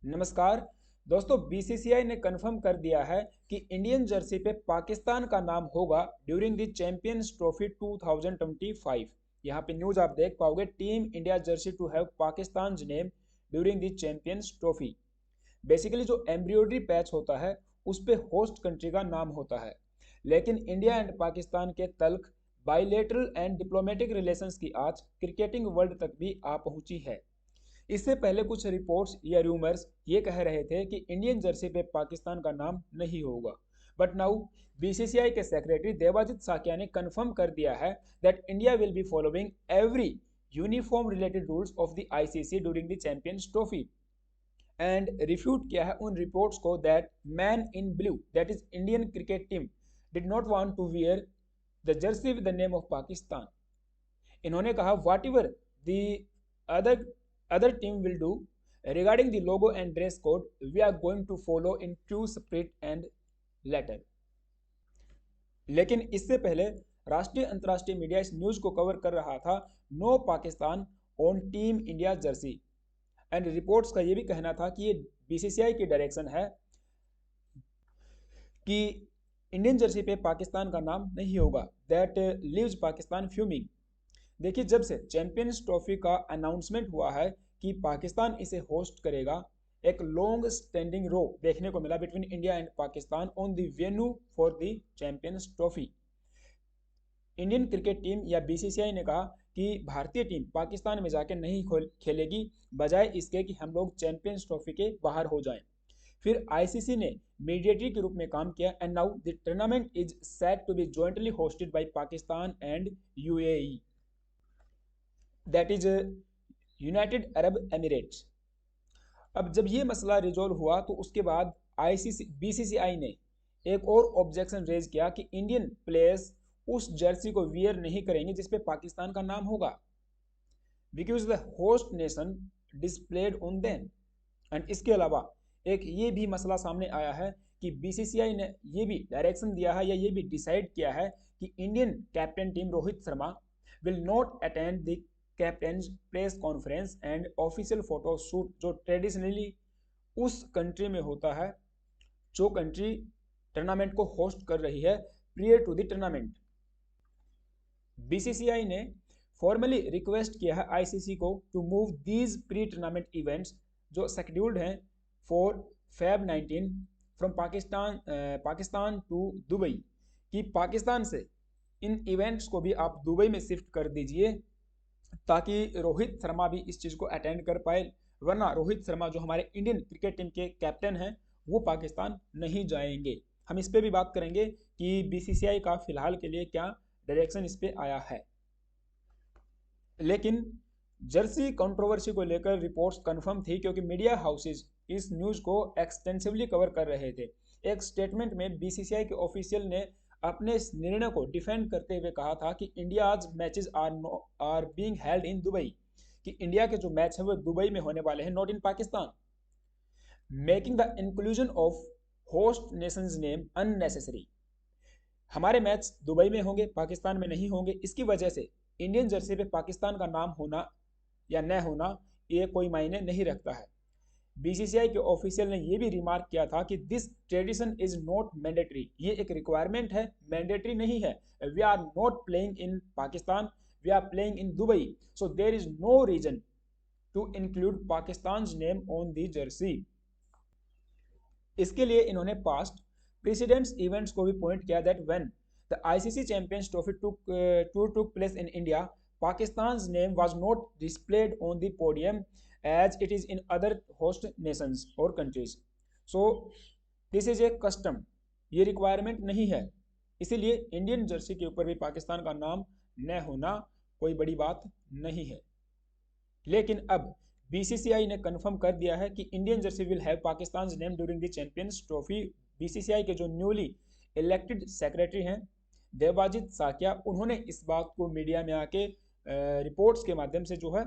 नमस्कार दोस्तों, बीसीसीआई ने कंफर्म कर दिया है कि इंडियन जर्सी पे पाकिस्तान का नाम होगा ड्यूरिंग द चैंपियंस ट्रॉफी 2025। यहाँ पे न्यूज आप देख पाओगे, team India jersey to have Pakistan name during the Champions Trophy. Basically जो एम्ब्रॉयडरी पैच होता है उस पे होस्ट कंट्री का नाम होता है, लेकिन इंडिया एंड पाकिस्तान के तल्ख बाइलेटरल एंड डिप्लोमेटिक रिलेशंस की आज क्रिकेटिंग वर्ल्ड तक भी आ पहुंची है। इससे पहले कुछ रिपोर्ट्स या रूमर्स ये कह रहे थे कि इंडियन जर्सी पे पाकिस्तान का नाम नहीं होगा, बट नाउ बीसीसीआई के सेक्रेटरी देवाजीत साकिया ने कंफर्म कर दिया है that India will be following every uniform related rules of the ICC during the Champions Trophy and refute किया है उन रिपोर्ट्स को that man in blue, that is Indian cricket team, did not want to wear the jersey with the name of Pakistan. इन्होंने कहा whatever the other other team will do regarding the logo and dress code, we are going to follow in true spirit and letter। लेकिन इससे पहले राष्ट्रीय अंतर्राष्ट्रीय media इस news को cover कर रहा था, no Pakistan on team India jersey, and reports का यह भी कहना था कि ये बीसीसीआई की डायरेक्शन है कि इंडियन जर्सी पे पाकिस्तान का नाम नहीं होगा, दैट लीव्स पाकिस्तान फ्यूमिंग। देखिए, जब से चैंपियंस ट्रॉफी का अनाउंसमेंट हुआ है कि पाकिस्तान इसे होस्ट करेगा, एक लॉन्ग स्टैंडिंग रो देखने को मिला between India and Pakistan on the venue for the Champions trophy. Indian cricket team या बीसीसीआई ने कहा कि भारतीय टीम पाकिस्तान में जाके नहीं खेलेगी, बजाय इसके कि हम लोग चैंपियंस ट्रॉफी के बाहर हो जाएं। फिर आईसीसी ने मीडिएटर के रूप में काम किया and now the tournament is set to be jointly hosted by Pakistan and UAE, that is United Arab Emirates. अब जब ये मसला रिजोल्व हुआ तो उसके बाद आईसीसी बीसीसीआई ने एक और ऑब्जेक्शन रेज किया कि इंडियन प्लेयर्स उस जर्सी को वियर नहीं करेंगे जिस पे पाकिस्तान का नाम होगा, because the host nation displayed on them. And इसके अलावा एक ये भी मसला सामने आया है कि बीसीसीआई ने ये भी डायरेक्शन दिया है या ये भी डिसाइड किया है कि Indian captain team Rohit Sharma will not attend the captain press conference and official photo shoot जो ट्रेडिशनली उस कंट्री में होता है जो कंट्री टूर्नामेंट को होस्ट कर रही है prior to the tournament. BCCI ने फॉर्मली रिक्वेस्ट किया है आईसीसी को to move these pre tournament events जो शेड्यूल्ड हैं for Feb 19 from Pakistan to Dubai, कि पाकिस्तान से इन इवेंट्स को भी आप दुबई में शिफ्ट कर दीजिए ताकि रोहित शर्मा भी इस चीज़ को अटेंड कर पाए, वरना रोहित शर्मा जो हमारे इंडियन क्रिकेट टीम के कैप्टन हैं वो पाकिस्तान नहीं जाएंगे। हम इस पे भी बात करेंगे कि बीसीसीआई का फिलहाल के लिए क्या डायरेक्शन इस पे आया है। लेकिन जर्सी कंट्रोवर्सी को लेकर रिपोर्ट्स कंफर्म थी क्योंकि मीडिया हाउसेज इस न्यूज़ को एक्सटेंसिवली कवर कर रहे थे। एक स्टेटमेंट में बीसीसीआई के ऑफिशियल ने अपने इस निर्णय को डिफेंड करते हुए कहा था कि India's matches are being held in Dubai, कि इंडिया के जो मैच है वो दुबई में होने वाले हैं, not in Pakistan, making the inclusion of host nations name unnecessary. हमारे मैच दुबई में होंगे, पाकिस्तान में नहीं होंगे, इसकी वजह से इंडियन जर्सी पे पाकिस्तान का नाम होना या न होना ये कोई मायने नहीं रखता है। बीसीसीआई के ऑफिशियल ने यह भी रिमार्क किया था कि this tradition is not mandatory, ये एक रिक्वायरमेंट है, मैंडेटरी नहीं है। We are not playing in Pakistan, we are playing in Dubai, so there is no reason to include Pakistan name on the jersey. इसके लिए इन्होंने पास्ट प्रेसिडेंट्स इवेंट्स को भी पॉइंट किया that when the ICC champions trophy टूक place in India, Pakistan's name was not displayed on the podium as it is in other host nations or countries. So this is a custom, ये requirement नहीं है, इसीलिए Indian Jersey के ऊपर भी पाकिस्तान का नाम न होना कोई बड़ी बात नहीं है। लेकिन अब बीसीसीआई ने कंफर्म कर दिया है कि Indian Jersey will have Pakistan name during the Champions trophy. BCCI के जो न्यूली इलेक्टेड सेक्रेटरी हैं देवाजीत साकिया, उन्होंने इस बात को मीडिया में आके रिपोर्ट्स के माध्यम से जो है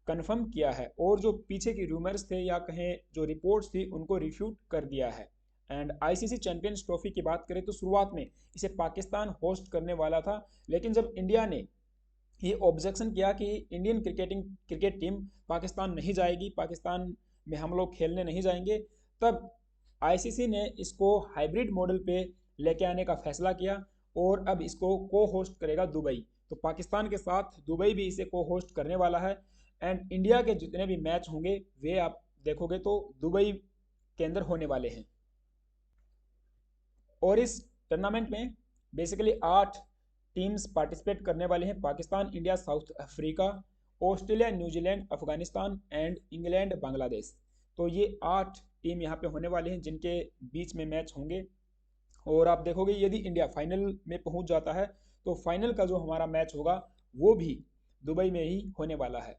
कंफर्म किया है, और जो पीछे की रूमर्स थे या कहें जो रिपोर्ट्स थी उनको रिफ्यूट कर दिया है। एंड आईसीसी चैंपियंस ट्रॉफी की बात करें तो शुरुआत में इसे पाकिस्तान होस्ट करने वाला था, लेकिन जब इंडिया ने ये ऑब्जेक्शन किया कि इंडियन क्रिकेट टीम पाकिस्तान नहीं जाएगी, पाकिस्तान में हम लोग खेलने नहीं जाएंगे, तब आईसीसी ने इसको हाइब्रिड मॉडल पे लेके आने का फैसला किया और अब इसको को होस्ट करेगा दुबई। तो पाकिस्तान के साथ दुबई भी इसे को होस्ट करने वाला है एंड इंडिया के जितने भी मैच होंगे वे आप देखोगे तो दुबई के अंदर होने वाले हैं। और इस टूर्नामेंट में बेसिकली 8 टीम्स पार्टिसिपेट करने वाले हैं। Pakistan, India, south Africa, Australia, New Zealand, Afghanistan and England, Bangladesh. तो ये 8 टीम यहाँ पे होने वाले हैं जिनके बीच में मैच होंगे। और आप देखोगे यदि इंडिया फाइनल में पहुंच जाता है तो फाइनल का जो हमारा मैच होगा वो भी दुबई में ही होने वाला है।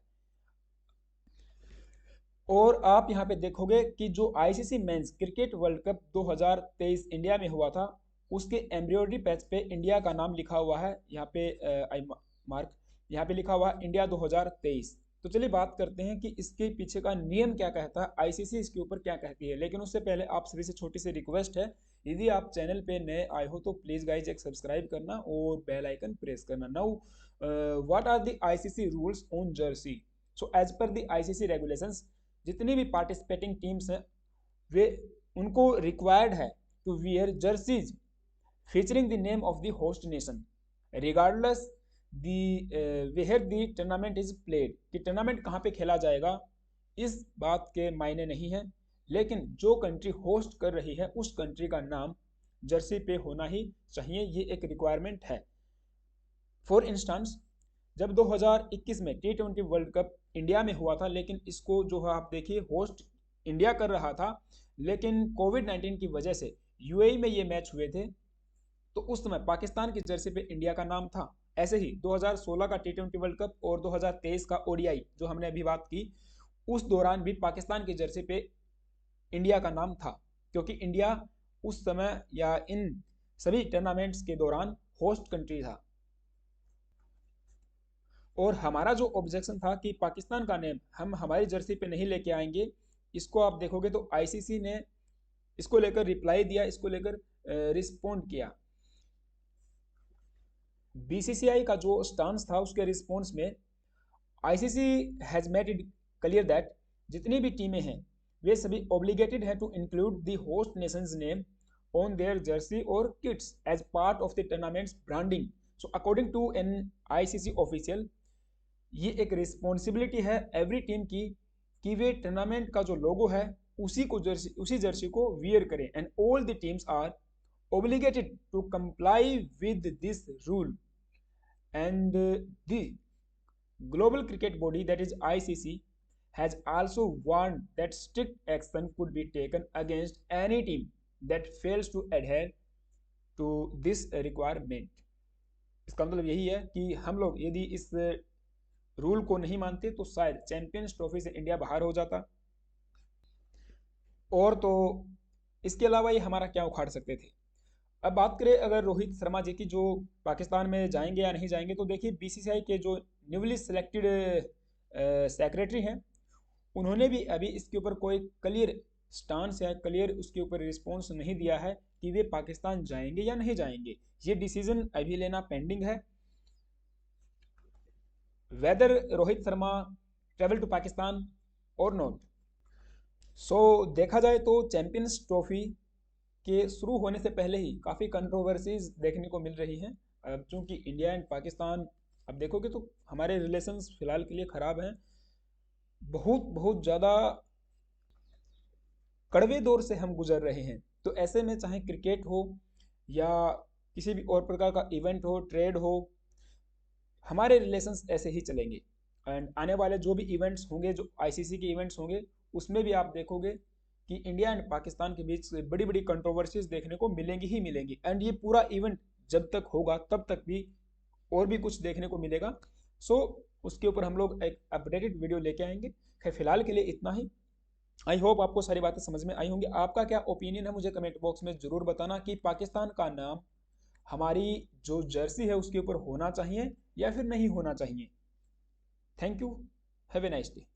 और आप यहाँ पे देखोगे कि जो ICC men's cricket world cup 2023 India में हुआ था उसके एम्ब्रॉयडरी पैच पे इंडिया का नाम लिखा हुआ है। यहाँ पे आई मार्क यहाँ पे लिखा हुआ है इंडिया 2023। तो चलिए बात करते हैं कि इसके पीछे का नियम क्या कहता है, आईसीसी इसके ऊपर क्या कहती है। लेकिन उससे पहले आप सभी से छोटी सी रिक्वेस्ट है, यदि आप चैनल पे नए आए हो तो प्लीज गाइज एक सब्सक्राइब करना और बेल आइकन प्रेस करना। Now what are the ICC rules on jersey. So as per the ICC regulations, जितनी भी पार्टिसिपेटिंग टीम्स हैं वे उनको रिक्वायर्ड है to wear jerseys featuring the name of the host nation regardless the where the tournament is played. कि tournament कहाँ पे खेला जाएगा इस बात के मायने नहीं है, लेकिन जो कंट्री होस्ट कर रही है उस कंट्री का नाम जर्सी पे होना ही चाहिए, ये एक रिक्वायरमेंट है। फॉर इंस्टेंस जब 2021 में T20 वर्ल्ड कप इंडिया में हुआ था, लेकिन इसको जो है आप देखिए होस्ट इंडिया कर रहा था, लेकिन कोविड-19 की वजह से यूएई में ये मैच हुए थे तो उस समय पाकिस्तान की जर्सी पे इंडिया का नाम था। ऐसे ही 2016 का T20 वर्ल्ड कप और 2023 का ओडीआई जो हमने अभी बात की, उस दौरान भी पाकिस्तान की जर्सी पे इंडिया का नाम था, क्योंकि इंडिया उस समय या इन सभी टूर्नामेंट्स के दौरान होस्ट कंट्री था। और हमारा जो ऑब्जेक्शन था कि पाकिस्तान का नेम हम हमारी जर्सी पे नहीं लेके आएंगे, इसको आप देखोगे तो आईसीसी ने इसको लेकर रिप्लाई दिया, इसको लेकर रिस्पोंड किया। बीसीसीआई का जो स्टांस था उसके रिस्पॉन्स में ICC has made it clear that जितनी भी टीमें हैं वे सभी ऑब्लिगेटेड है to include the host nations name on their jersey और kits as part of the tournament's branding. So according to an ICC official, ये एक रिस्पॉन्सिबिलिटी है एवरी टीम की कि वे टूर्नामेंट का जो लोगो है उसी जर्सी को वियर करें and all the teams are obligated to comply with this rule and the global cricket body that is ICC has also warned that strict action could be taken against any team that fails to adhere to this requirement। इसका मतलब यही है कि हम लोग यदि इस rule को नहीं मानते तो शायद चैंपियंस ट्रॉफी से इंडिया बाहर हो जाता। और तो इसके अलावा ये हमारा क्या उखाड़ सकते थे। अब बात करें अगर रोहित शर्मा जी की जो पाकिस्तान में जाएंगे या नहीं जाएंगे, तो देखिए बीसीसीआई के जो न्यूली सिलेक्टेड सेक्रेटरी हैं उन्होंने भी अभी इसके ऊपर कोई क्लियर स्टांस या क्लियर उसके ऊपर रिस्पॉन्स नहीं दिया है कि वे पाकिस्तान जाएंगे या नहीं जाएंगे। ये डिसीजन अभी लेना पेंडिंग है, whether Rohit Sharma travel to Pakistan और नॉट। सो देखा जाए तो चैंपियंस ट्रॉफी के शुरू होने से पहले ही काफ़ी कंट्रोवर्सीज देखने को मिल रही हैं। अब चूंकि इंडिया एंड पाकिस्तान अब देखोगे तो हमारे रिलेशंस फिलहाल के लिए ख़राब हैं, बहुत ज़्यादा कड़वे दौर से हम गुजर रहे हैं। तो ऐसे में चाहे क्रिकेट हो या किसी भी और प्रकार का इवेंट हो, ट्रेड हो, हमारे रिलेशंस ऐसे ही चलेंगे। एंड आने वाले जो भी इवेंट्स होंगे, जो आईसीसी के इवेंट्स होंगे, उसमें भी आप देखोगे कि इंडिया एंड पाकिस्तान के बीच बड़ी बड़ी कंट्रोवर्सीज देखने को मिलेंगी ही मिलेंगी। एंड ये पूरा इवेंट जब तक होगा तब तक भी और भी कुछ देखने को मिलेगा। सो उसके ऊपर हम लोग एक अपडेटेड वीडियो लेके आएंगे। खैर फिलहाल के लिए इतना ही। आई होप आपको सारी बातें समझ में आई होंगी। आपका क्या ओपिनियन है मुझे कमेंट बॉक्स में ज़रूर बताना कि पाकिस्तान का नाम हमारी जो जर्सी है उसके ऊपर होना चाहिए या फिर नहीं होना चाहिए। Thank you, have a nice day.